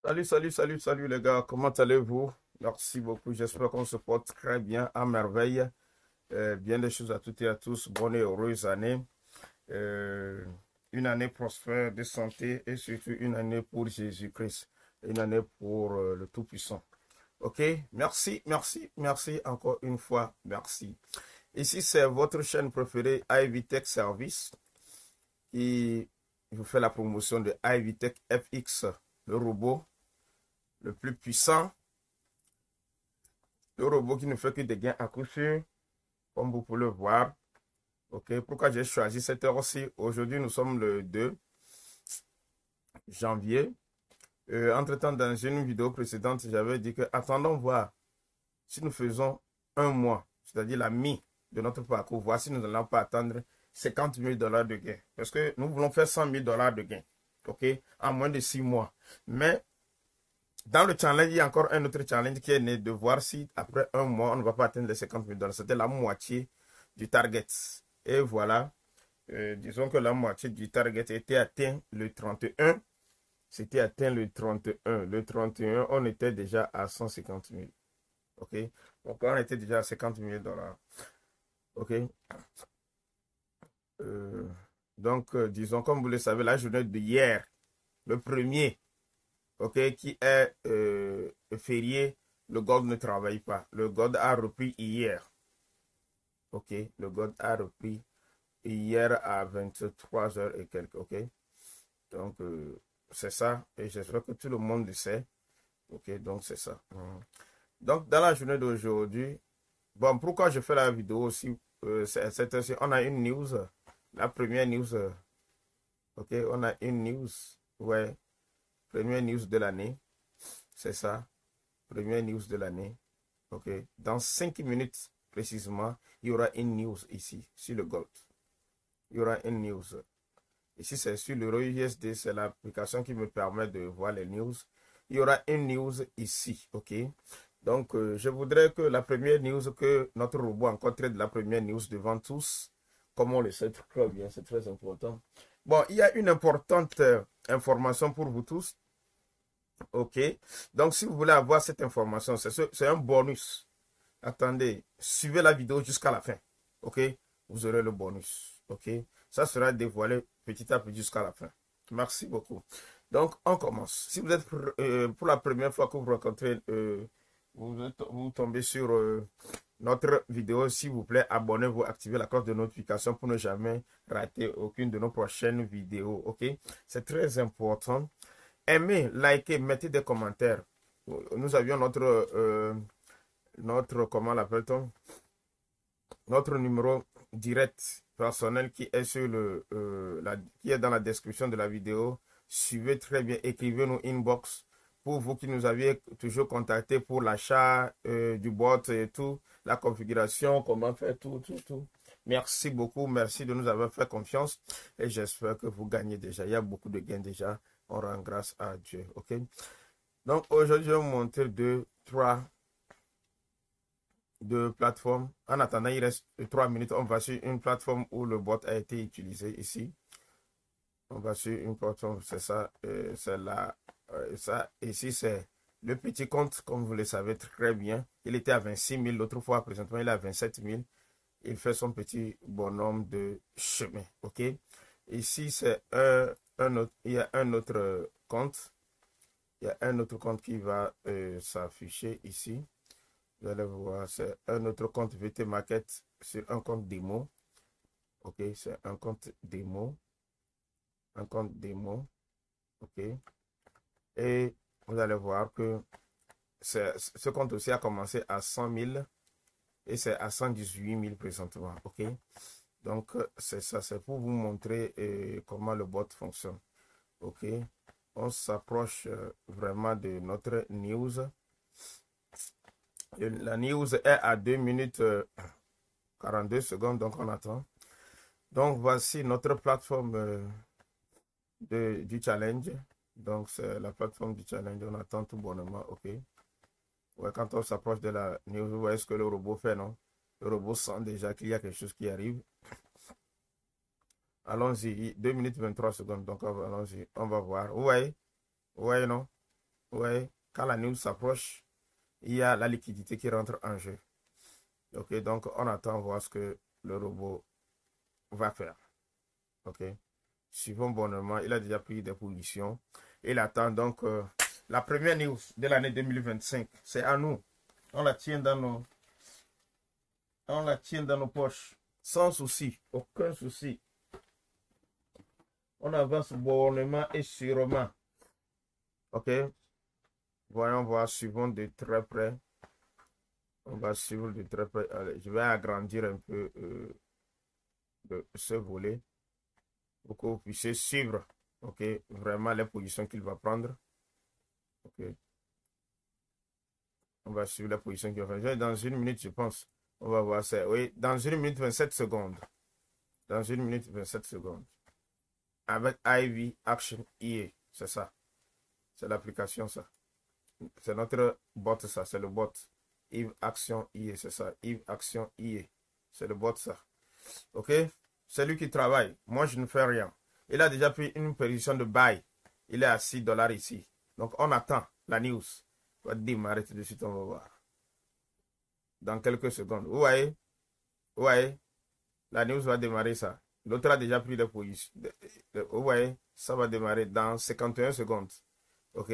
Salut les gars, comment allez-vous? Merci beaucoup, j'espère qu'on se porte très bien, à merveille. Bien des choses à toutes et à tous, bonne et heureuse année. Euh, une année prospère de santé et surtout une année pour Jésus-Christ, une année pour le Tout-Puissant. Ok, merci encore une fois, merci. Ici, c'est votre chaîne préférée, Ivy Tech Service, qui vous fait la promotion de Ivy Tech FX, le robot le plus puissant. Le robot qui ne fait que des gains à coup sûr, comme vous pouvez le voir. Ok, pourquoi j'ai choisi cette heure-ci? Aujourd'hui, nous sommes le 2 janvier. Entre-temps, dans une vidéo précédente, j'avais dit que attendons voir si nous faisons un mois, c'est-à-dire la mi de notre parcours, voir si nous n'allons pas attendre 50 000 dollars de gains. Parce que nous voulons faire 100 000 dollars de gains, ok, en moins de 6 mois. Mais dans le challenge, il y a encore un autre challenge qui est né de voir si après un mois, on ne va pas atteindre les 50 000 dollars. C'était la moitié du target. Et voilà, disons que la moitié du target était atteint le 31. C'était atteint le 31. Le 31, on était déjà à 150 000. OK? Donc, on était déjà à 50 000 dollars. OK? Euh, disons, comme vous le savez, la journée de hier, le premier, OK, qui est férié, le God ne travaille pas. Le God a repris hier. OK? Le God a repris hier à 23 heures et quelques. OK? Donc, c'est ça. Et j'espère que tout le monde le sait. OK? Donc, c'est ça. Donc, dans la journée d'aujourd'hui, bon, pourquoi je fais la vidéo aussi cette heure-ci, on a une news. La première news. OK? On a une news. Ouais. Première news de l'année. C'est ça. Première news de l'année. OK? Dans 5 minutes précisément, il y aura une news ici sur le Gold. Il y aura une news. Ici, c'est sur l'euro USD, c'est l'application qui me permet de voir les news. Il y aura une news ici, ok? Donc, je voudrais que la première news, que notre robot encore traite de la première news devant tous, comme on le sait très bien, c'est très important. Bon, il y a une importante information pour vous tous, ok? Donc, si vous voulez avoir cette information, c'est un bonus. Attendez, suivez la vidéo jusqu'à la fin, ok? Vous aurez le bonus, ok? Ça sera dévoilé petit à petit jusqu'à la fin. Merci beaucoup. Donc, on commence. Si vous êtes pour la première fois que vous rencontrez, vous tombez sur notre vidéo, s'il vous plaît, abonnez-vous, activez la cloche de notification pour ne jamais rater aucune de nos prochaines vidéos, ok? C'est très important. Aimez, likez, mettez des commentaires. Nous avions comment l'appelle-t-on? Notre numéro direct personnel qui est sur qui est dans la description de la vidéo. Suivez très bien, écrivez-nous inbox pour vous qui nous aviez toujours contacté pour l'achat du bot et tout, la configuration, comment faire tout. Merci beaucoup, merci de nous avoir fait confiance et j'espère que vous gagnez déjà. Il y a beaucoup de gains déjà. On rend grâce à Dieu, ok? Donc aujourd'hui, je vais vous montrer deux plateformes. En attendant, il reste 3 minutes. On va sur une plateforme où le bot a été utilisé ici. On va sur une plateforme, c'est ça, c'est là, ça. Ici, c'est le petit compte, comme vous le savez très bien. Il était à 26 000 l'autre fois, présentement, il est à 27 000. Il fait son petit bonhomme de chemin, ok? Ici, c'est un autre, il y a un autre compte. Il y a un autre compte qui va s'afficher ici. Vous allez voir, c'est un autre compte VT Market sur un compte démo. Ok, c'est un compte démo. Un compte démo. Ok. Et vous allez voir que ce compte aussi a commencé à 100 000 et c'est à 118 000 présentement. Ok. Donc, c'est ça, c'est pour vous montrer comment le bot fonctionne. Ok. On s'approche vraiment de notre news. La news est à 2 minutes 42 secondes, donc on attend. Donc, voici notre plateforme du challenge. Donc, c'est la plateforme du challenge. On attend tout bonnement. OK. Ouais, quand on s'approche de la news, vous voyez ce que le robot fait, non? Le robot sent déjà qu'il y a quelque chose qui arrive. Allons-y. 2 minutes 23 secondes. Donc, allons-y. On va voir. Vous voyez? Vous voyez, non? Ouais, quand la news s'approche, il y a la liquidité qui rentre en jeu. Ok, donc on attend voir ce que le robot va faire. Ok, suivons bonnement. Il a déjà pris des positions. Il attend donc la première news de l'année 2025. C'est à nous. On la tient dans nos poches. Sans souci. Aucun souci. On avance bonnement et sûrement. Ok. Voyons voir. Suivons de très près. On va suivre de très près. Allez, je vais agrandir un peu ce volet pour que vous puissiez suivre, ok, vraiment les positions qu'il va prendre. Ok. On va suivre la position qu'il va prendre. Dans une minute, je pense. On va voir ça. Oui, dans une minute 27 secondes. Dans une minute 27 secondes. Avec IV Action IA. C'est ça. C'est l'application, ça. C'est notre bot, ça. C'est le bot. IV Action IA. C'est ça. IV Action IA. C'est le bot, ça. Ok? C'est lui qui travaille. Moi, je ne fais rien. Il a déjà pris une position de buy. Il est à 6 dollars ici. Donc, on attend la news. On va démarrer tout de suite. On va voir. Dans quelques secondes. Vous voyez? Vous voyez? La news va démarrer ça. L'autre a déjà pris des positions. Vous voyez? Ça va démarrer dans 51 secondes. Ok?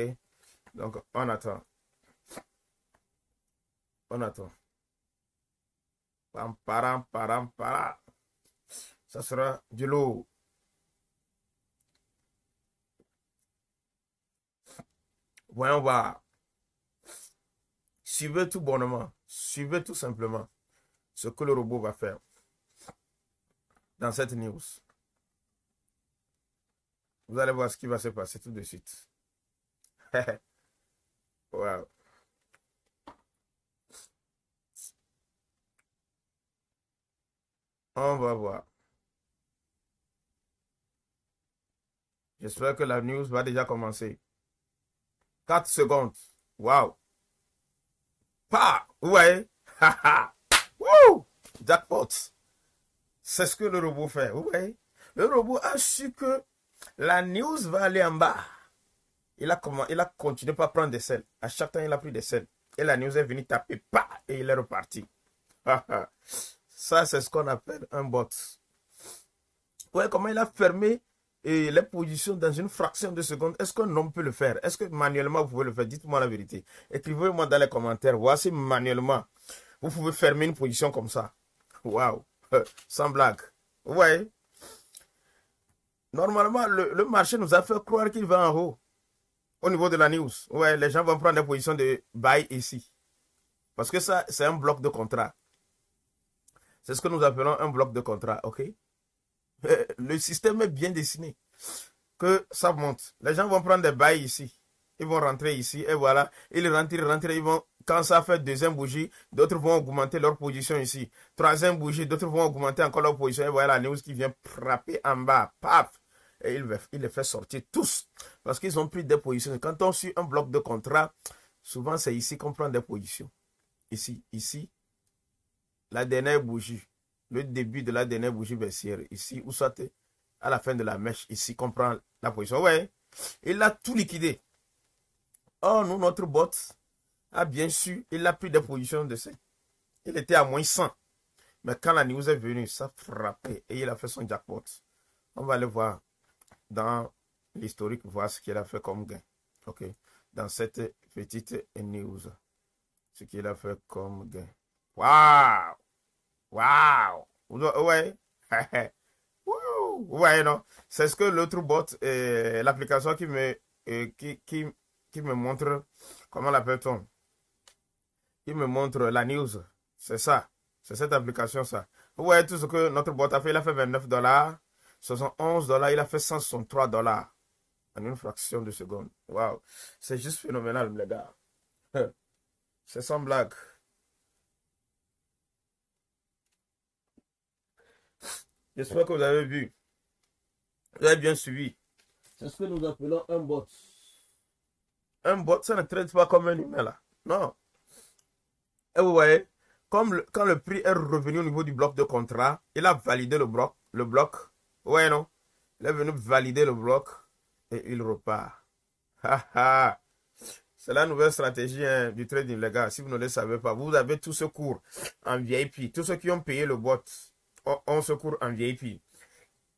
Donc, on attend. On attend. Pam, param, param, para. Ça sera du lourd. Voyons voir. Suivez tout bonnement. Suivez tout simplement ce que le robot va faire dans cette news. Vous allez voir ce qui va se passer tout de suite. Wow. On va voir. J'espère que la news va déjà commencer. 4 secondes. Wow. Pa! Vous voyez? Woo! Jackpot. C'est ce que le robot fait. Vous voyez? Le robot a su que la news va aller en bas. Il a continué par prendre des selles. À chaque temps, il a pris des selles. Et la news est venue taper. Pa! Et il est reparti. Ça, c'est ce qu'on appelle un bot. Vous voyez comment il a fermé les positions dans une fraction de seconde. Est-ce qu'un homme peut le faire? Est-ce que manuellement vous pouvez le faire? Dites-moi la vérité. Écrivez-moi dans les commentaires. Voici manuellement. Vous pouvez fermer une position comme ça. Waouh. Sans blague. Vous voyez? Normalement, le marché nous a fait croire qu'il va en haut. Au niveau de la news. Ouais, les gens vont prendre des positions de buy ici. Parce que ça, c'est un bloc de contrat. C'est ce que nous appelons un bloc de contrat. OK? Le système est bien dessiné. Que ça monte. Les gens vont prendre des bails ici. Ils vont rentrer ici. Et voilà. Ils rentrent. Ils vont. Quand ça fait deuxième bougie, d'autres vont augmenter leur position ici. Troisième bougie, d'autres vont augmenter encore leur position. Et voilà la news qui vient frapper en bas. Paf! Et il les fait sortir tous. Parce qu'ils ont pris des positions. Quand on suit un bloc de contrat, souvent c'est ici qu'on prend des positions. Ici. La dernière bougie. Le début de la dernière bougie baissière. Ici, ou soit à la fin de la mèche. Ici, qu'on prend la position. Ouais. Il a tout liquidé. Oh, nous, notre bot a bien su. Il a pris des positions de ça. Il était à moins 100. Mais quand la news est venue, ça frappait. Et il a fait son jackpot. On va aller voir dans l'historique, voir ce qu'il a fait comme gain. OK. Dans cette petite news. Ce qu'il a fait comme gain. Waouh! Waouh! Ouais. Ouais, non. C'est ce que l'autre bot, l'application qui me montre, comment l'appelle-t-on? Qui me montre la news. C'est ça. C'est cette application, ça. Vous voyez tout ce que notre bot a fait. Il a fait 29 $. 71 $. Il a fait 163 $ en une fraction de seconde. Waouh. C'est juste phénoménal, les gars. C'est sans blague. J'espère que vous avez vu. Vous avez bien suivi. C'est ce que nous appelons un bot. Un bot, ça ne traite pas comme un humain là. Non. Et vous voyez, comme quand le prix est revenu au niveau du bloc de contrat, il a validé le bloc. Ouais, non. Il est venu valider le bloc et il repart. C'est la nouvelle stratégie hein, du trading, les gars. Si vous ne le savez pas, vous avez tout ce cours en VIP. Tous ceux qui ont payé le bot ont ce cours en VIP.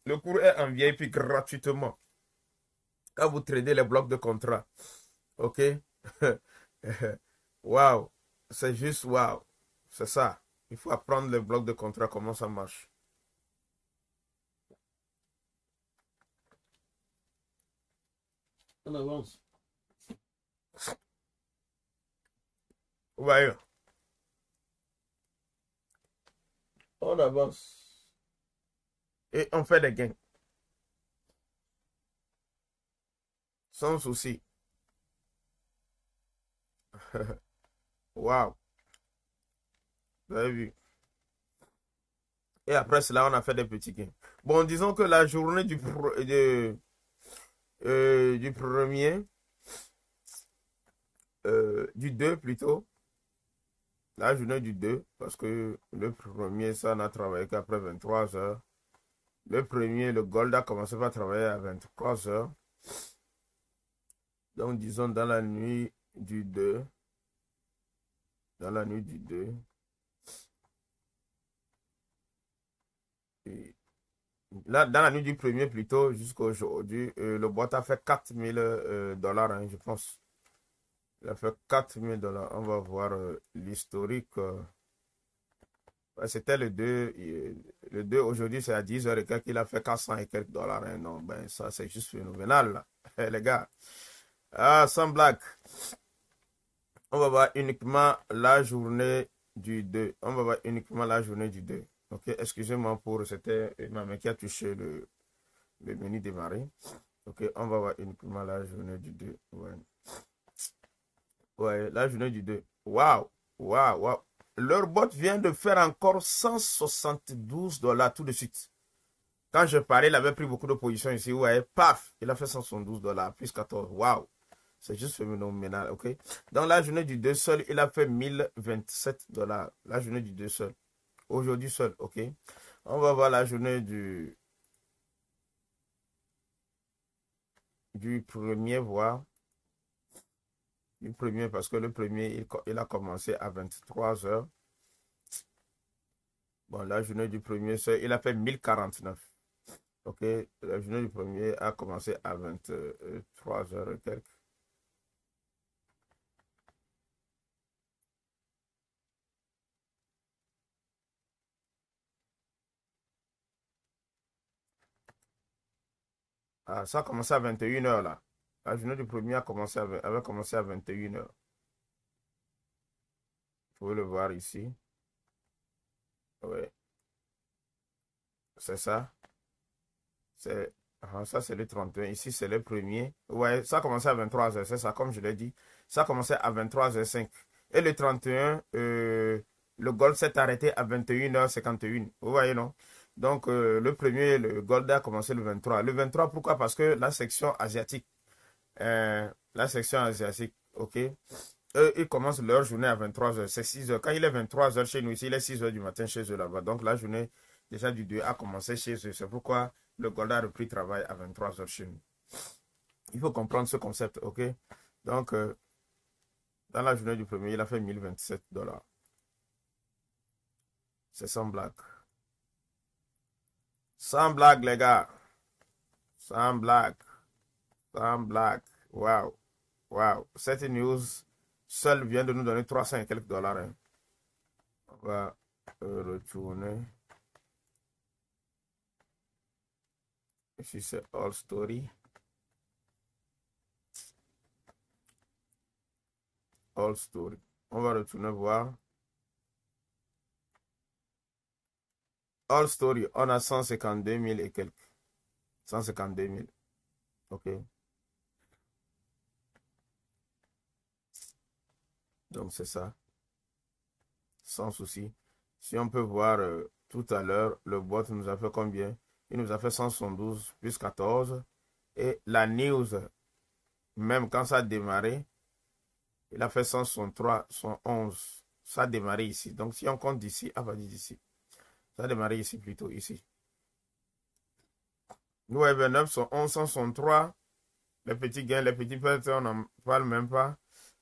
Le cours est en VIP gratuitement. Quand vous tradez les blocs de contrat. OK? Waouh! C'est juste waouh! C'est ça. Il faut apprendre les blocs de contrat, comment ça marche. On avance. Ouais. On avance. Et on fait des gains. Sans souci. Waouh. Vous avez vu. Et après cela, on a fait des petits gains. Bon, disons que la journée du premier, du 2 plutôt, la journée du 2, parce que le premier, ça n'a travaillé qu'après 23 heures. Le premier, le gold a commencé par travailler à 23 heures. Donc, disons dans la nuit du 2, dans la nuit du 2, et là, dans la nuit du premier plutôt, jusqu'à aujourd'hui, le boîte a fait 4000 dollars, hein, je pense. Il a fait 4000 dollars. On va voir l'historique. Ouais, c'était le 2. Le 2 aujourd'hui, c'est à 10 heures et quelques. Il a fait 400 et quelques dollars. Hein. Non, ben ça, c'est juste phénoménal. Là. Les gars. Ah, sans blague. On va voir uniquement la journée du 2. On va voir uniquement la journée du 2. Ok, excusez-moi pour. C'était ma main qui a touché le menu démarrer. Ok, on va voir uniquement la journée du 2. Ouais. Ouais, la journée du 2. Waouh! Waouh! Waouh! Leur bot vient de faire encore 172 dollars tout de suite. Quand je parlais, il avait pris beaucoup de positions ici. Ouais, paf! Il a fait 172 dollars, plus 14. Waouh! C'est juste phénoménal, ok? Dans la journée du 2 seul, il a fait 1027 dollars. La journée du 2 seul. Aujourd'hui seul, ok? On va voir la journée du premier, voir. Du premier, parce que le premier, il a commencé à 23 heures. Bon, la journée du premier, il a fait 1049. Ok, la journée du premier a commencé à 23 heures et quelques. Ah, ça a commencé à 21 heures là. La journée du premier avait commencé à 21 heures. Vous pouvez le voir ici. Oui, c'est ça. Ça, c'est le 31. Ici, c'est le premier. Ouais, ça a commencé à 23 heures. C'est ça, comme je l'ai dit. Ça a commencé à 23h05. Et le 31, le gold s'est arrêté à 21h51. Vous voyez, non? Donc, le premier, le gold a commencé le 23. Le 23, pourquoi? Parce que la section asiatique, ok? Eux, ils commencent leur journée à 23h. C'est 6h. Quand il est 23h chez nous, ici, il est 6h du matin chez eux là-bas. Donc, la journée déjà du 2 a commencé chez eux. C'est pourquoi le gold a repris travail à 23h chez nous. Il faut comprendre ce concept, ok? Donc, dans la journée du premier, il a fait 1027 dollars. C'est sans blague. Sans blague, les gars. Sans blague. Sans blague. Waouh. Waouh. Cette news seule vient de nous donner 300 et quelques dollars. Hein. On va retourner. Ici, c'est All Story. All Story. On va retourner voir. All Story, on a 152 000 et quelques. 152 000. OK. Donc, c'est ça. Sans souci. Si on peut voir tout à l'heure, le bot nous a fait combien? Il nous a fait 172 plus 14. Et la news, même quand ça a démarré, il a fait 163, 111. Ça a démarré ici. Donc, si on compte d'ici, à partir d'ici. Ça a démarré ici plutôt, ici. Nous, 29, 111, 163. Les petits gains, les petits pertes, on n'en parle même pas.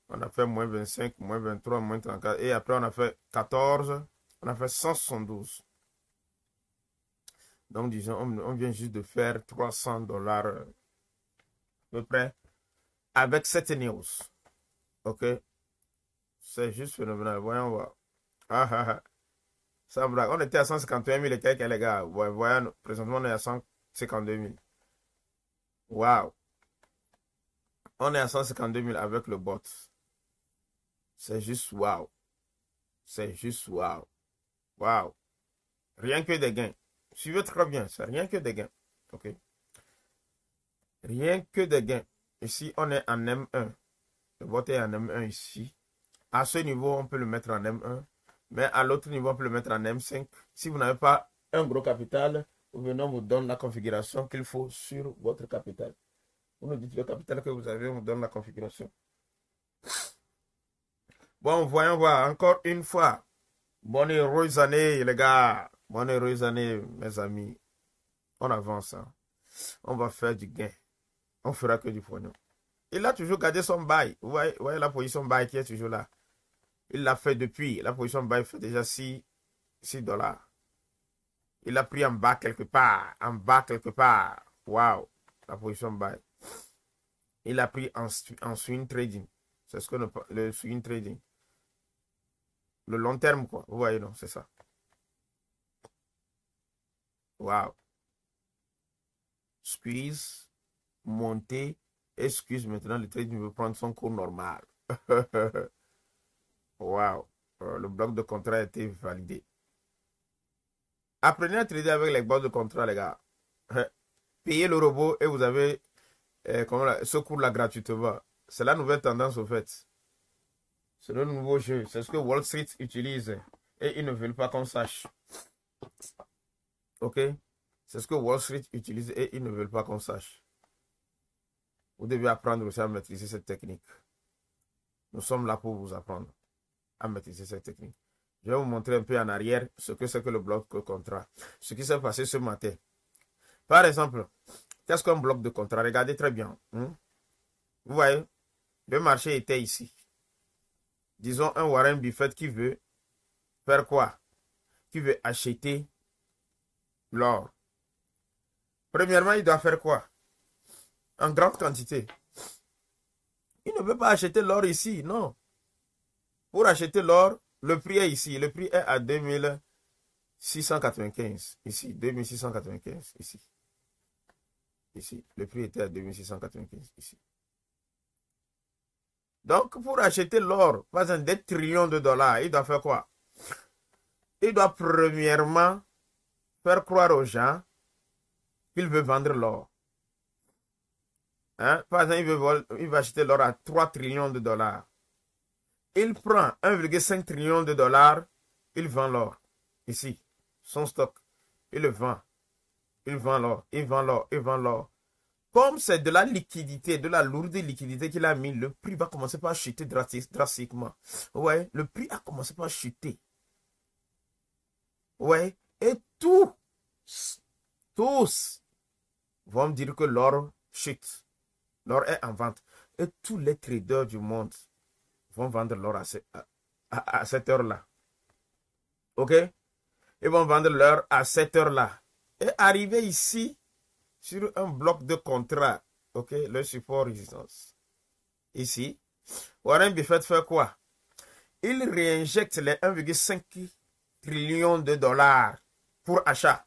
On a fait moins 25, moins 23, moins 34. Et après, on a fait 14. On a fait 172. Donc, disons, on vient juste de faire $300 à peu près avec cette news. OK? C'est juste phénoménal. Voyons voir. Ah, ah, ah. Ça blague. On était à 151 000 et quelques, les gars. Voyons, présentement, on est à 152 000. Waouh. On est à 152 000 avec le bot. C'est juste waouh. C'est juste waouh. Waouh. Rien que des gains. Suivez très bien. C'est rien que des gains. OK? Rien que des gains. Ici, on est en M1. Le bot est en M1 ici. À ce niveau, on peut le mettre en M1. Mais à l'autre niveau, on peut le mettre en M5. Si vous n'avez pas un gros capital, on vous donne la configuration qu'il faut sur votre capital. Vous nous dites le capital que vous avez, on vous donne la configuration. Bon, voyons voir encore une fois. Bonne heureuse année, les gars. Bonne heureuse année, mes amis. On avance. Hein. On va faire du gain. On fera que du pognon. Il a toujours gardé son bail. Vous voyez la position bail qui est toujours là. Il l'a fait depuis. La position bail fait déjà 6 $. Il a pris en bas quelque part. En bas quelque part. Waouh. La position buy. Il a pris en swing trading. C'est ce que le swing trading. Le long terme, quoi. Vous voyez, non? C'est ça. Waouh. Squeeze. Monter. Excuse. Maintenant, le trading veut prendre son cours normal. Waouh. Le bloc de contrat a été validé. Apprenez à trader avec les blocs de contrat, les gars. Payez le robot et vous avez ce cours-là gratuitement. C'est la nouvelle tendance au fait. C'est le nouveau jeu. C'est ce que Wall Street utilise. Et ils ne veulent pas qu'on sache. OK? C'est ce que Wall Street utilise et ils ne veulent pas qu'on sache. Vous devez apprendre aussi à maîtriser cette technique. Nous sommes là pour vous apprendre à maîtriser cette technique. Je vais vous montrer un peu en arrière ce que c'est que le bloc de contrat. Ce qui s'est passé ce matin. Par exemple, qu'est-ce qu'un bloc de contrat? Regardez très bien. Vous voyez, le marché était ici. Disons un Warren Buffett qui veut faire quoi? Qui veut acheter l'or. Premièrement, il doit faire quoi? En grande quantité. Il ne peut pas acheter l'or ici, non. Pour acheter l'or, le prix est ici. Le prix est à 2695. Ici, 2695. Ici. Ici. Le prix était à 2695. Ici. Donc, pour acheter l'or, pas exemple, des trillions de dollars, il doit faire quoi? Il doit premièrement faire croire aux gens qu'il veut vendre l'or. Hein? Par exemple, il va acheter l'or à 3 trillions de dollars. Il prend 1,5 trillion de dollars, il vend l'or. Ici, son stock. Il le vend. Il vend l'or, il vend l'or, il vend l'or. Comme c'est de la liquidité, de la lourde liquidité qu'il a mis, le prix va commencer par chuter drastiquement. Ouais, le prix a commencé par chuter. Ouais, et tous vont me dire que l'or chute. L'or est en vente. Et tous les traders du monde vont vendre l'or à cette heure-là. OK? Ils vont vendre l'or à cette heure-là. Et arriver ici, sur un bloc de contrat, OK, le support résistance. Ici, Warren Buffett fait quoi? Il réinjecte les 1,5 trillion de dollars pour achat.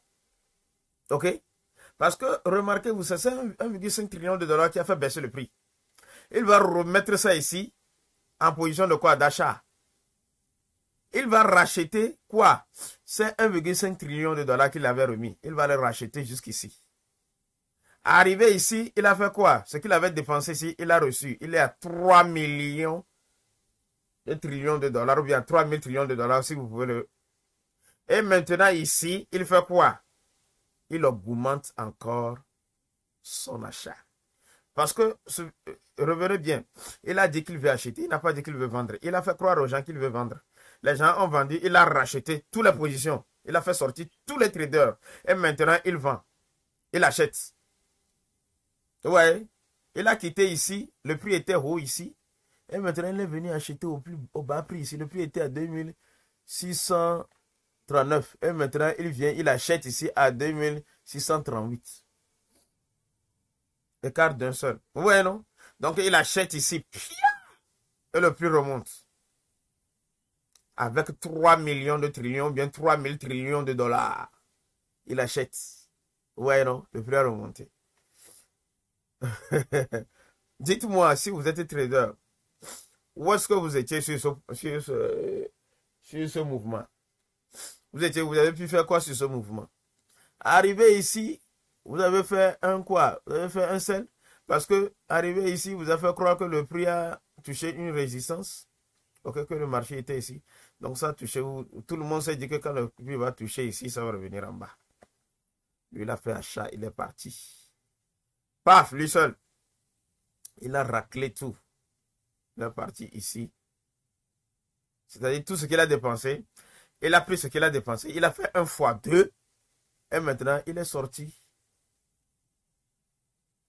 OK? Parce que, remarquez, vous savez, c'est 1,5 trillion de dollars qui a fait baisser le prix. Il va remettre ça ici, en position de quoi? D'achat. Il va racheter quoi? C'est 1,5 trillion de dollars qu'il avait remis. Il va le racheter jusqu'ici. Arrivé ici, il a fait quoi? Ce qu'il avait dépensé ici, il a reçu. Il est à 3 millions de trillions de dollars, ou bien 3 000 trillions de dollars, si vous pouvez le... Et maintenant, ici, il fait quoi? Il augmente encore son achat. Parce que, revenez bien, il a dit qu'il veut acheter, il n'a pas dit qu'il veut vendre. Il a fait croire aux gens qu'il veut vendre. Les gens ont vendu, il a racheté toutes les positions. Il a fait sortir tous les traders. Et maintenant, il vend. Il achète. Ouais, il a quitté ici, le prix était haut ici, Et maintenant, il est venu acheter au bas prix ici. Le prix était à 2639. Et maintenant, il vient, il achète ici à 2638. Écart d'un seul. Vous voyez, non? Donc, il achète ici. Et le prix remonte. Avec 3 millions de trillions, bien 3000 trillions de dollars. Il achète. Vous voyez, non? Le prix a remonté. Dites-moi, si vous êtes trader, où est-ce que vous étiez sur ce mouvement? Vous avez pu faire quoi sur ce mouvement? Arrivé ici, vous avez fait un quoi? Vous avez fait un sell? Parce que arrivé ici, vous avez fait croire que le prix a touché une résistance. Ok, que le marché était ici. Donc ça a touché, tout le monde s'est dit que quand le prix va toucher ici, ça va revenir en bas. Lui, il a fait achat, il est parti. Paf, lui seul. Il a raclé tout. Il est parti ici. C'est-à-dire tout ce qu'il a dépensé. Il a pris ce qu'il a dépensé. Il a fait 1 fois 2. Et maintenant, il est sorti.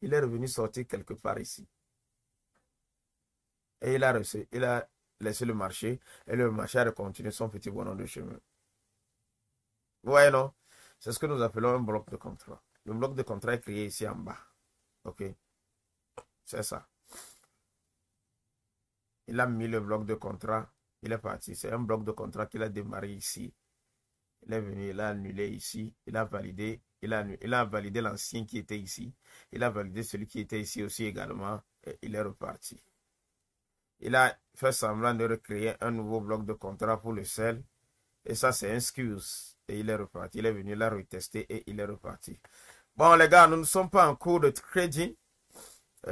Il est revenu sortir quelque part ici. Et il a laissé le marché. Et le marché a continué son petit bonhomme de chemin. Vous voyez, non? C'est ce que nous appelons un bloc de contrat. Le bloc de contrat est créé ici en bas. OK? C'est ça. Il a mis le bloc de contrat. Il est parti. C'est un bloc de contrat qu'il a démarré ici. Il est venu, il a annulé ici. Il a validé. Il a validé l'ancien qui était ici. Il a validé celui qui était ici aussi également. Et il est reparti. Il a fait semblant de recréer un nouveau bloc de contrat pour le sel. Et ça, c'est un excuse. Et il est reparti. Il est venu là retester et il est reparti. Bon, les gars, nous ne sommes pas en cours de trading.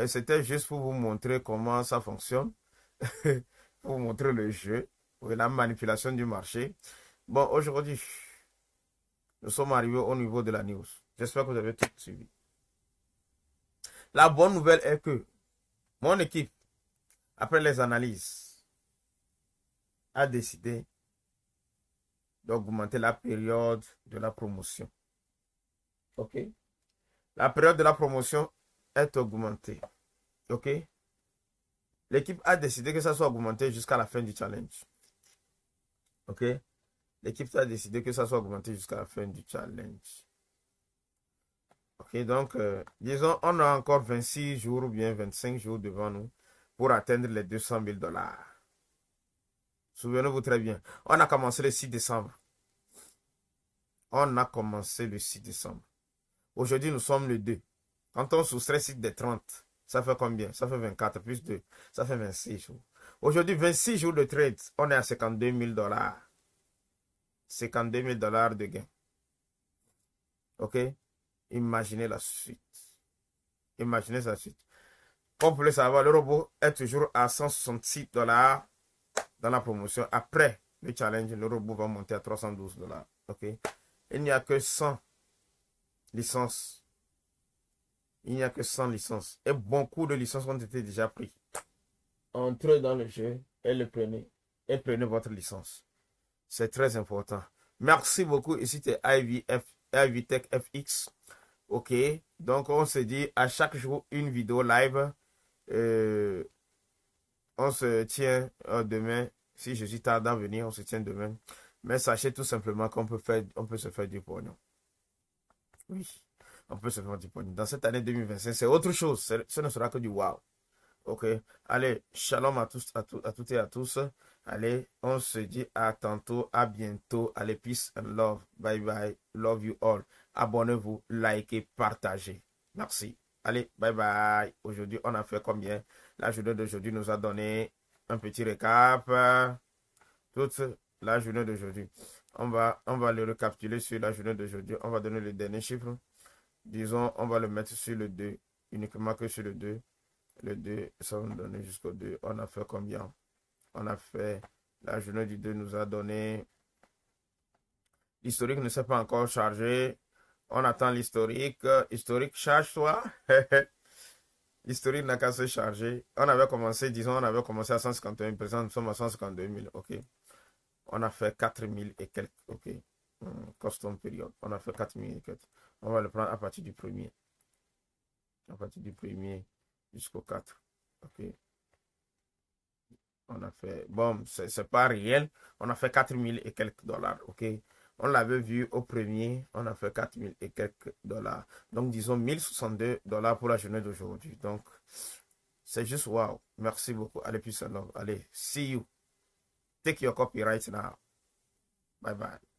C'était juste pour vous montrer comment ça fonctionne. Pour vous montrer le jeu. La manipulation du marché. Bon, aujourd'hui, nous sommes arrivés au niveau de la news. J'espère que vous avez tout suivi. La bonne nouvelle est que mon équipe, après les analyses, a décidé d'augmenter la période de la promotion. OK? La période de la promotion est augmentée. OK? L'équipe a décidé que ça soit augmenté jusqu'à la fin du challenge. OK? L'équipe a décidé que ça soit augmenté jusqu'à la fin du challenge. OK, donc, disons, on a encore 26 jours ou bien 25 jours devant nous pour atteindre les 200 000 $. Souvenez-vous très bien. On a commencé le 6 décembre. On a commencé le 6 décembre. Aujourd'hui, nous sommes le 2. Quand on soustrait 6 des 30, ça fait combien? Ça fait 24 plus 2. Ça fait 26 jours. Aujourd'hui, 26 jours de trade. On est à 52 000 $. 52 000 $ de gain. OK? Imaginez la suite. Imaginez la suite. Comme vous pouvez savoir, le robot est toujours à 166 $ dans la promotion. Après le challenge, le robot va monter à 312 $. OK? Il n'y a que 100 licences. Il n'y a que 100 licences. Et beaucoup de licences ont été déjà prises. Entrez dans le jeu et le prenez. Et prenez votre licence. C'est très important. Merci beaucoup. Ici, c'est Ivy Tech FX. OK. Donc, on se dit à chaque jour une vidéo live. On se tient demain. Si je suis tard à venir, on se tient demain. Mais sachez tout simplement qu'on peut se faire du pognon. Oui, on peut se faire du pognon. Dans cette année 2025, c'est autre chose. Ce ne sera que du wow. OK. Allez, shalom à tous, à toutes et à tous. Allez, on se dit à tantôt, à bientôt. Allez, peace and love. Bye bye. Love you all. Abonnez-vous, likez, partagez. Merci. Allez, bye bye. Aujourd'hui, on a fait combien? La journée d'aujourd'hui nous a donné un petit récap. Toute la journée d'aujourd'hui. On va le récapituler sur la journée d'aujourd'hui. On va donner le dernier chiffre. Disons, on va le mettre sur le 2. Uniquement que sur le 2. Le 2, ça va nous donner jusqu'au 2. On a fait combien? On a fait, la journée du 2 nous a donné, l'historique ne s'est pas encore chargé. On attend l'historique. Historique, charge-toi. L'historique n'a qu'à se charger. On avait commencé, disons, on avait commencé à 151 000. Présent, nous sommes à 152 000. OK. On a fait 4 000 et quelques. OK. Custom période. On a fait 4 000 et quelques. On va le prendre à partir du premier. À partir du premier jusqu'au 4. OK. On a fait, bon, c'est pas réel. On a fait 4000 et quelques dollars, ok? On l'avait vu au premier, on a fait 4000 et quelques dollars. Donc, disons 1062 dollars pour la journée d'aujourd'hui. Donc, c'est juste wow. Merci beaucoup. Allez, plus alors. Allez, see you. Take your copyright now. Bye bye.